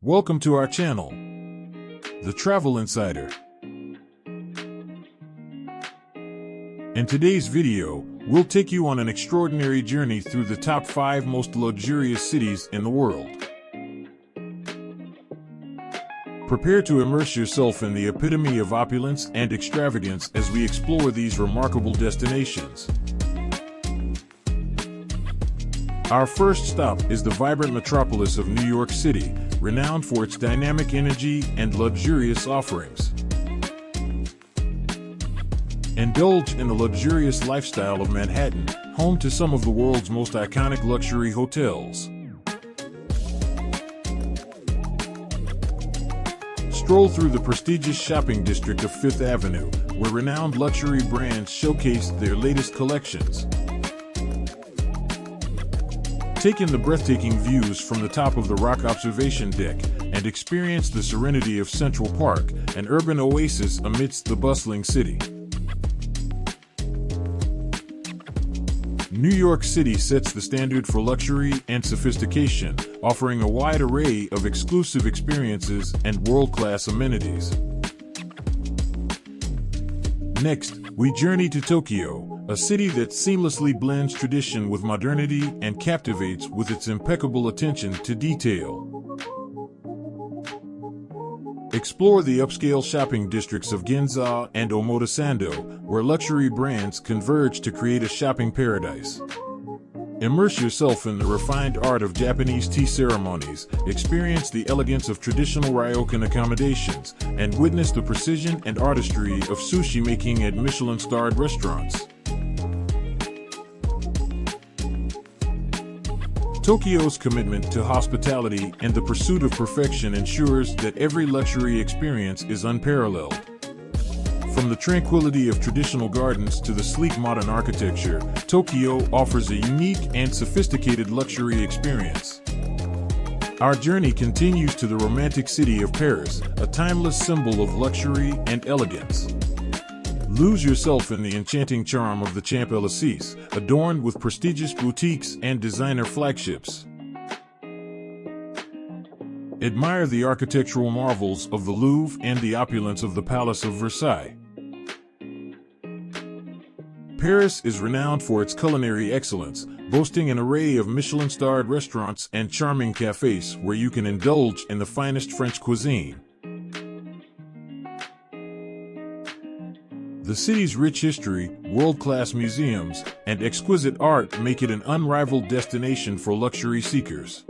Welcome to our channel, The Travel Insider. In today's video, we'll take you on an extraordinary journey through the top 5 most luxurious cities in the world. Prepare to immerse yourself in the epitome of opulence and extravagance as we explore these remarkable destinations. Our first stop is the vibrant metropolis of New York City, renowned for its dynamic energy and luxurious offerings. Indulge in the luxurious lifestyle of Manhattan, home to some of the world's most iconic luxury hotels. Stroll through the prestigious shopping district of Fifth Avenue, where renowned luxury brands showcase their latest collections. Take in the breathtaking views from the top of the Rock Observation Deck and experience the serenity of Central Park, an urban oasis amidst the bustling city. New York City sets the standard for luxury and sophistication, offering a wide array of exclusive experiences and world-class amenities. Next, we journey to Tokyo, a city that seamlessly blends tradition with modernity and captivates with its impeccable attention to detail. Explore the upscale shopping districts of Ginza and Omotesando, where luxury brands converge to create a shopping paradise. Immerse yourself in the refined art of Japanese tea ceremonies, experience the elegance of traditional ryokan accommodations, and witness the precision and artistry of sushi making at Michelin-starred restaurants. Tokyo's commitment to hospitality and the pursuit of perfection ensures that every luxury experience is unparalleled. From the tranquility of traditional gardens to the sleek modern architecture, Tokyo offers a unique and sophisticated luxury experience. Our journey continues to the romantic city of Paris, a timeless symbol of luxury and elegance. Lose yourself in the enchanting charm of the Champs-Élysées, adorned with prestigious boutiques and designer flagships. Admire the architectural marvels of the Louvre and the opulence of the Palace of Versailles. Paris is renowned for its culinary excellence, boasting an array of Michelin-starred restaurants and charming cafes where you can indulge in the finest French cuisine. The city's rich history, world-class museums, and exquisite art make it an unrivaled destination for luxury seekers.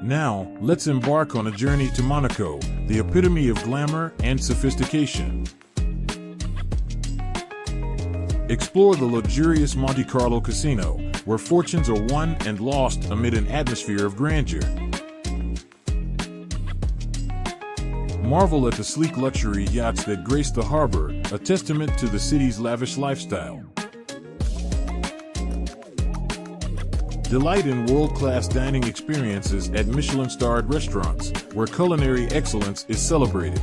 Now, let's embark on a journey to Monaco, the epitome of glamour and sophistication. Explore the luxurious Monte Carlo Casino, where fortunes are won and lost amid an atmosphere of grandeur. Marvel at the sleek luxury yachts that grace the harbor, a testament to the city's lavish lifestyle. Delight in world-class dining experiences at Michelin-starred restaurants, where culinary excellence is celebrated.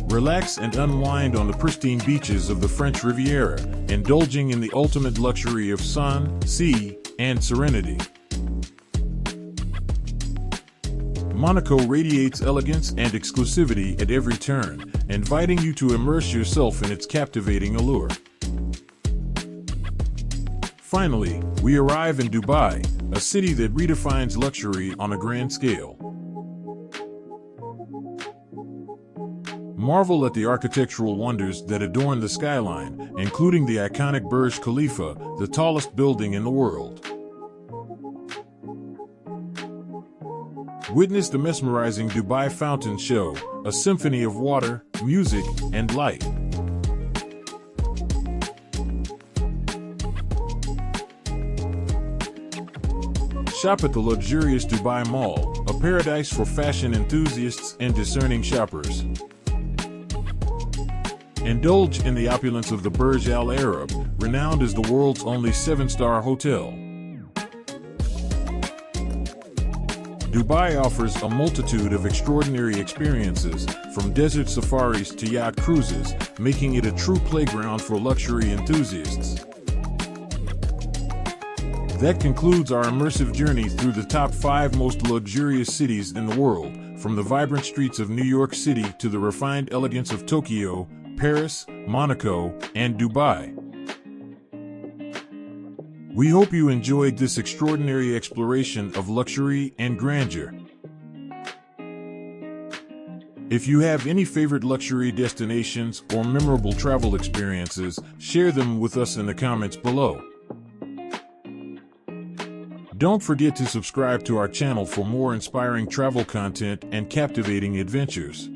Relax and unwind on the pristine beaches of the French Riviera, indulging in the ultimate luxury of sun, sea, and serenity. Monaco radiates elegance and exclusivity at every turn, inviting you to immerse yourself in its captivating allure. Finally, we arrive in Dubai, a city that redefines luxury on a grand scale. Marvel at the architectural wonders that adorn the skyline, including the iconic Burj Khalifa, the tallest building in the world. Witness the mesmerizing Dubai Fountain Show, a symphony of water, music, and light. Shop at the luxurious Dubai Mall, a paradise for fashion enthusiasts and discerning shoppers. Indulge in the opulence of the Burj Al Arab, renowned as the world's only 7-star hotel. Dubai offers a multitude of extraordinary experiences, from desert safaris to yacht cruises, making it a true playground for luxury enthusiasts. That concludes our immersive journey through the top 5 most luxurious cities in the world, from the vibrant streets of New York City to the refined elegance of Tokyo, Paris, Monaco, and Dubai. We hope you enjoyed this extraordinary exploration of luxury and grandeur. If you have any favorite luxury destinations or memorable travel experiences, share them with us in the comments below. Don't forget to subscribe to our channel for more inspiring travel content and captivating adventures.